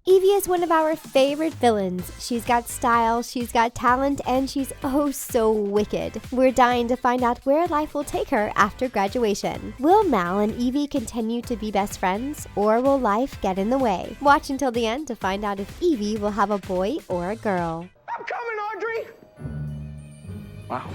Evie is one of our favorite villains. She's got style, she's got talent, and she's oh so wicked. We're dying to find out where life will take her after graduation. Will Mal and Evie continue to be best friends, or will life get in the way? Watch until the end to find out if Evie will have a boy or a girl. I'm coming, Audrey! Wow.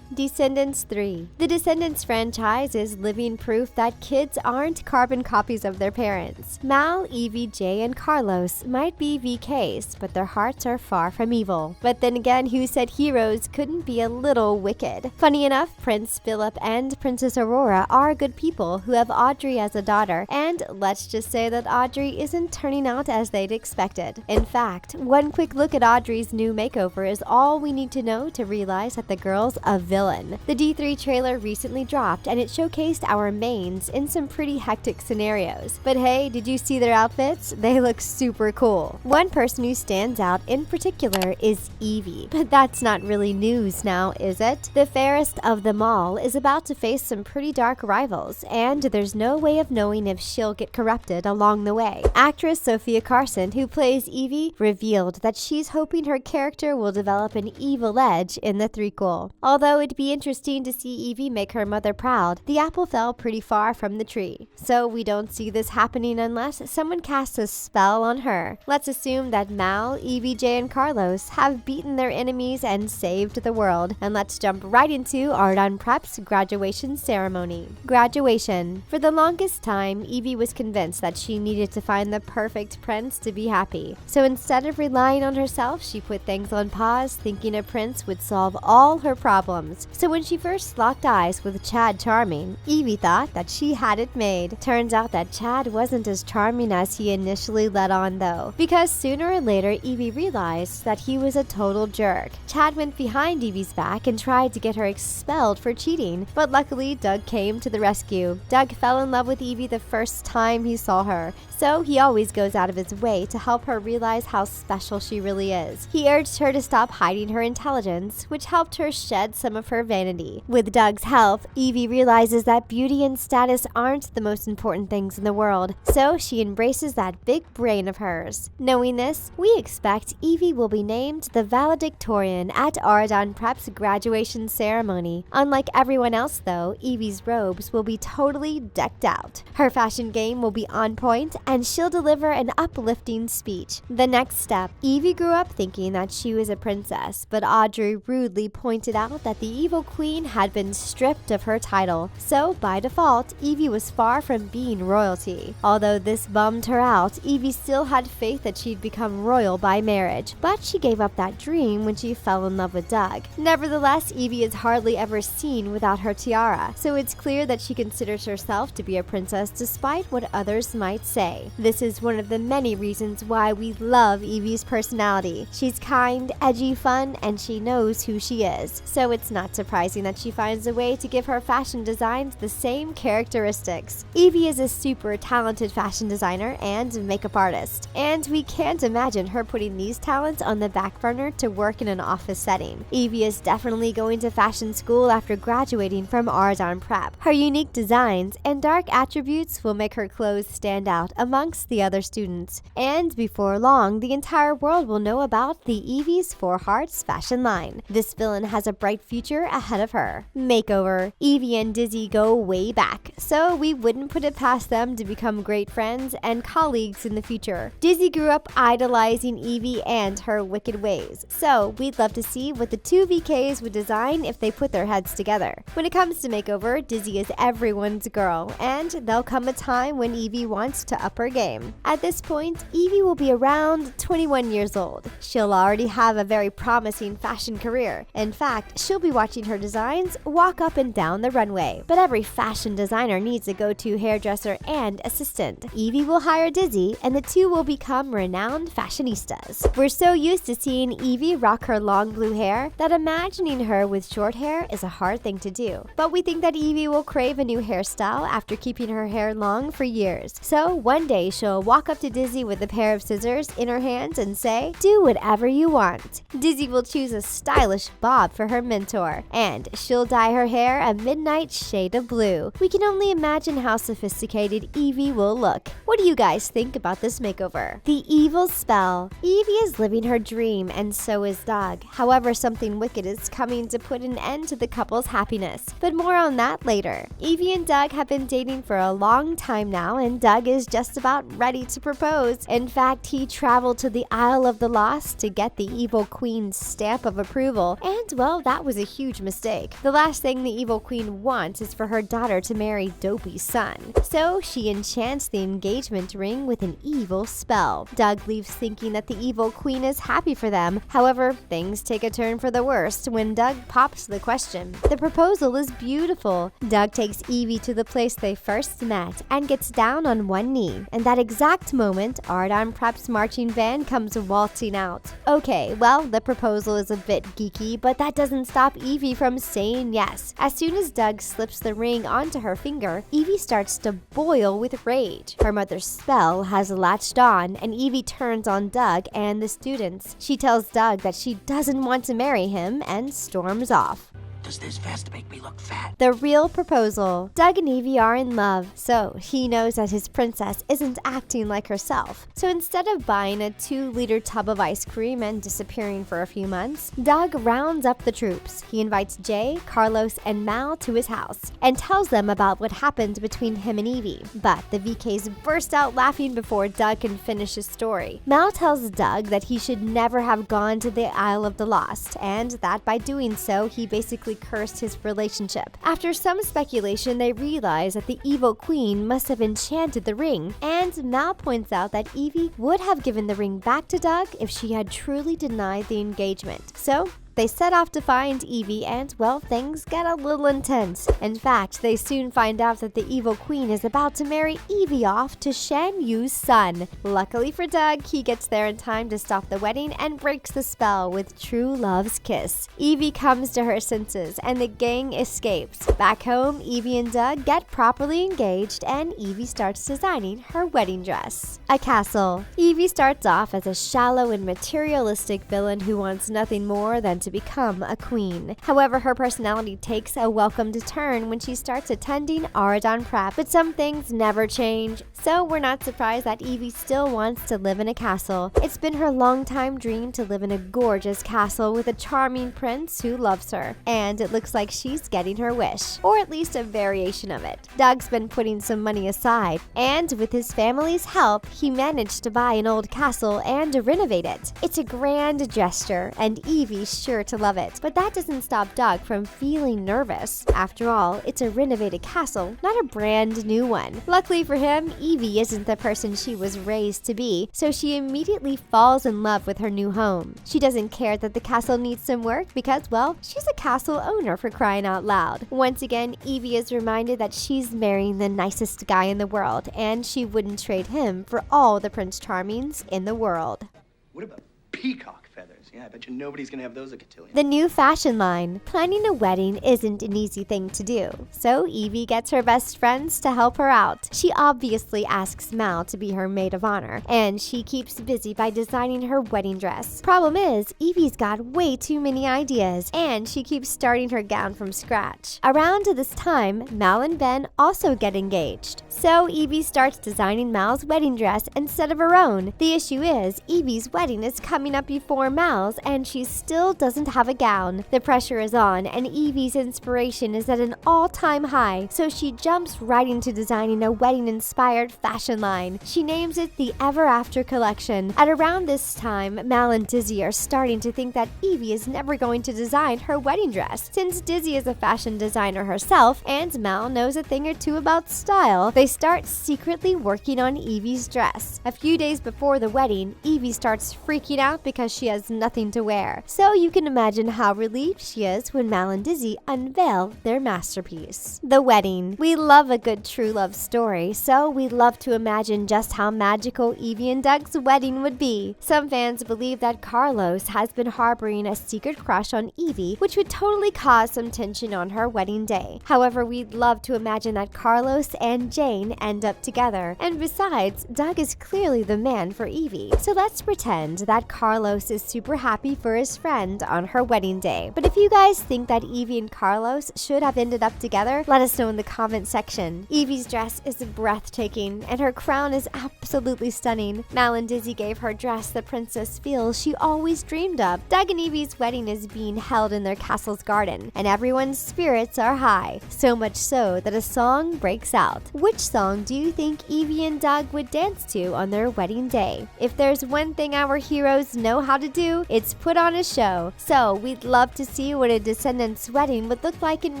Descendants 3. The Descendants franchise is living proof that kids aren't carbon copies of their parents. Mal, Evie, Jay, and Carlos might be VKs, but their hearts are far from evil. But then again, who said heroes couldn't be a little wicked? Funny enough, Prince Philip and Princess Aurora are good people who have Audrey as a daughter, and let's just say that Audrey isn't turning out as they'd expected. In fact, one quick look at Audrey's new makeover is all we need to know to realize that the girl's a villain. The D3 trailer recently dropped and it showcased our mains in some pretty hectic scenarios. But hey, did you see their outfits? They look super cool. One person who stands out in particular is Evie. But that's not really news now, is it? The fairest of them all is about to face some pretty dark rivals, and there's no way of knowing if she'll get corrupted along the way. Actress Sophia Carson, who plays Evie, revealed that she's hoping her character will develop an evil edge in the threequel. Although it'd be interesting to see Evie make her mother proud, the apple fell pretty far from the tree. So we don't see this happening unless someone casts a spell on her. Let's assume that Mal, Evie, Jay, and Carlos have beaten their enemies and saved the world. And let's jump right into Ardon Prep's graduation ceremony. Graduation. For the longest time, Evie was convinced that she needed to find the perfect prince to be happy. So instead of relying on herself, she put things on pause, thinking a prince would solve all her problems. So when she first locked eyes with Chad Charming, Evie thought that she had it made. Turns out that Chad wasn't as charming as he initially let on though, because sooner or later Evie realized that he was a total jerk. Chad went behind Evie's back and tried to get her expelled for cheating, but luckily Doug came to the rescue. Doug fell in love with Evie the first time he saw her, so he always goes out of his way to help her realize how special she really is. He urged her to stop hiding her intelligence, which helped her shed some of her vanity. With Doug's help, Evie realizes that beauty and status aren't the most important things in the world, so she embraces that big brain of hers. Knowing this, we expect Evie will be named the valedictorian at Ardon Prep's graduation ceremony. Unlike everyone else though, Evie's robes will be totally decked out. Her fashion game will be on point, and she'll deliver an uplifting speech. The next step. Evie grew up thinking that she was a princess, but Audrey rudely pointed out that the evil queen had been stripped of her title. So by default, Evie was far from being royalty. Although this bummed her out, Evie still had faith that she'd become royal by marriage, but she gave up that dream when she fell in love with Doug. Nevertheless, Evie is hardly ever seen without her tiara, so it's clear that she considers herself to be a princess despite what others might say. This is one of the many reasons why we love Evie's personality. She's kind, edgy, fun, and she knows who she is. So it's not surprising that she finds a way to give her fashion designs the same characteristics. Evie is a super talented fashion designer and makeup artist, and we can't imagine her putting these talents on the back burner to work in an office setting. Evie is definitely going to fashion school after graduating from Ardon Prep. Her unique designs and dark attributes will make her clothes stand out amongst the other students, and before long, the entire world will know about the Evies 4 Hearts fashion line. This villain has a bright future ahead of her. Makeover. Evie and Dizzy go way back, so we wouldn't put it past them to become great friends and colleagues in the future. Dizzy grew up idolizing Evie and her wicked ways, so we'd love to see what the two VKs would design if they put their heads together. When it comes to makeover, Dizzy is everyone's girl, and there'll come a time when Evie wants to up her game. At this point, Evie will be around 21 years old. She'll already have a very promising fashion career. In fact, she'll be watching her designs walk up and down the runway. But every fashion designer needs a go-to hairdresser and assistant. Evie will hire Dizzy, and the two will become renowned fashionistas. We're so used to seeing Evie rock her long blue hair that imagining her with short hair is a hard thing to do. But we think that Evie will crave a new hairstyle after keeping her hair long for years. So one one day she'll walk up to Dizzy with a pair of scissors in her hands and say, "Do whatever you want." Dizzy will choose a stylish bob for her mentor, and she'll dye her hair a midnight shade of blue. We can only imagine how sophisticated Evie will look. What do you guys think about this makeover? The evil spell. Evie is living her dream, and so is Doug. However, something wicked is coming to put an end to the couple's happiness. But more on that later. Evie and Doug have been dating for a long time now, and Doug is just about ready to propose. In fact, he traveled to the Isle of the Lost to get the evil queen's stamp of approval, and well, that was a huge mistake. The last thing the evil queen wants is for her daughter to marry Dopey's son. So she enchants the engagement ring with an evil spell. Doug leaves thinking that the evil queen is happy for them. However, things take a turn for the worst when Doug pops the question. The proposal is beautiful. Doug takes Evie to the place they first met and gets down on one knee. In that exact moment, Ardon Prep's marching band comes waltzing out. Okay, well, the proposal is a bit geeky, but that doesn't stop Evie from saying yes. As soon as Doug slips the ring onto her finger, Evie starts to boil with rage. Her mother's spell has latched on, and Evie turns on Doug and the students. She tells Doug that she doesn't want to marry him and storms off. Does this vest make me look fat? The real proposal. Doug and Evie are in love, so he knows that his princess isn't acting like herself. So instead of buying a 2-liter tub of ice cream and disappearing for a few months, Doug rounds up the troops. He invites Jay, Carlos, and Mal to his house and tells them about what happened between him and Evie. But the VKs burst out laughing before Doug can finish his story. Mal tells Doug that he should never have gone to the Isle of the Lost, and that by doing so, he basically cursed his relationship. After some speculation, they realize that the evil queen must have enchanted the ring, and Mal points out that Evie would have given the ring back to Doug if she had truly denied the engagement. So they set off to find Evie, and well, things get a little intense. In fact, they soon find out that the evil queen is about to marry Evie off to Shan Yu's son. Luckily for Doug, he gets there in time to stop the wedding and breaks the spell with true love's kiss. Evie comes to her senses, and the gang escapes. Back home, Evie and Doug get properly engaged, and Evie starts designing her wedding dress. A castle. Evie starts off as a shallow and materialistic villain who wants nothing more than to become a queen. However, her personality takes a welcomed turn when she starts attending Ardon Prep, but some things never change, so we're not surprised that Evie still wants to live in a castle. It's been her long-time dream to live in a gorgeous castle with a charming prince who loves her, and it looks like she's getting her wish, or at least a variation of it. Doug's been putting some money aside, and with his family's help, he managed to buy an old castle and renovate it. It's a grand gesture, and Evie's sure to love it. But that doesn't stop Doug from feeling nervous. After all, it's a renovated castle, not a brand new one. Luckily for him, Evie isn't the person she was raised to be, so she immediately falls in love with her new home. She doesn't care that the castle needs some work because, well, she's a castle owner, for crying out loud. Once again, Evie is reminded that she's marrying the nicest guy in the world, and she wouldn't trade him for all the Prince Charmings in the world. What about peacock feathers? Yeah, I bet you nobody's gonna have those a cotillion. The new fashion line. Planning a wedding isn't an easy thing to do, so Evie gets her best friends to help her out. She obviously asks Mal to be her maid of honor, and she keeps busy by designing her wedding dress. Problem is, Evie's got way too many ideas, and she keeps starting her gown from scratch. Around this time, Mal and Ben also get engaged, so Evie starts designing Mal's wedding dress instead of her own. The issue is, Evie's wedding is coming up before Mal's, and she still doesn't have a gown. The pressure is on, and Evie's inspiration is at an all-time high, so she jumps right into designing a wedding-inspired fashion line. She names it the Ever After collection. At around this time, Mal and Dizzy are starting to think that Evie is never going to design her wedding dress. Since Dizzy is a fashion designer herself, and Mal knows a thing or two about style, they start secretly working on Evie's dress. A few days before the wedding, Evie starts freaking out because she has nothing nothing to wear. So you can imagine how relieved she is when Mal and Dizzy unveil their masterpiece. The wedding. We love a good true love story, so we love to imagine just how magical Evie and Doug's wedding would be. Some fans believe that Carlos has been harboring a secret crush on Evie, which would totally cause some tension on her wedding day. However, we'd love to imagine that Carlos and Jane end up together. And besides, Doug is clearly the man for Evie. So let's pretend that Carlos is super happy for his friend on her wedding day. But if you guys think that Evie and Carlos should have ended up together, let us know in the comment section. Evie's dress is breathtaking, and her crown is absolutely stunning. Mal and Dizzy gave her dress the princess feels she always dreamed of. Doug and Evie's wedding is being held in their castle's garden, and everyone's spirits are high, so much so that a song breaks out. Which song do you think Evie and Doug would dance to on their wedding day? If there's one thing our heroes know how to do, it's put on a show. So we'd love to see what a Descendants wedding would look like in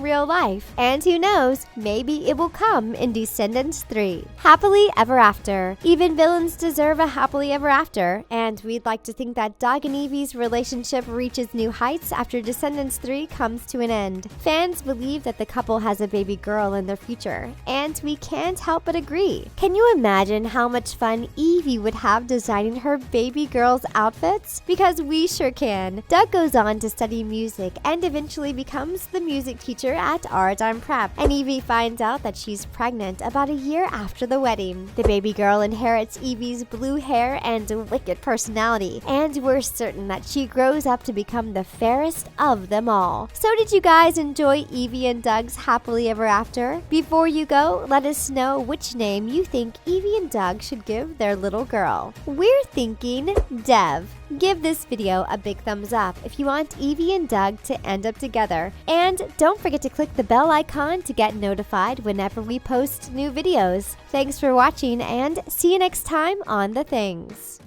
real life. And who knows, maybe it will come in Descendants 3. Happily ever after. Even villains deserve a happily ever after, and we'd like to think that Doug and Evie's relationship reaches new heights after Descendants 3 comes to an end. Fans believe that the couple has a baby girl in their future, and we can't help but agree. Can you imagine how much fun Evie would have designing her baby girl's outfits? Because we sure can. Doug goes on to study music and eventually becomes the music teacher at Ardime Prep, and Evie finds out that she's pregnant about a year after the wedding. The baby girl inherits Evie's blue hair and wicked personality, and we're certain that she grows up to become the fairest of them all. So did you guys enjoy Evie and Doug's happily ever after? Before you go, let us know which name you think Evie and Doug should give their little girl. We're thinking Dev. Give this video a big thumbs up if you want Evie and Doug to end up together. And don't forget to click the bell icon to get notified whenever we post new videos. Thanks for watching, and see you next time on The Things.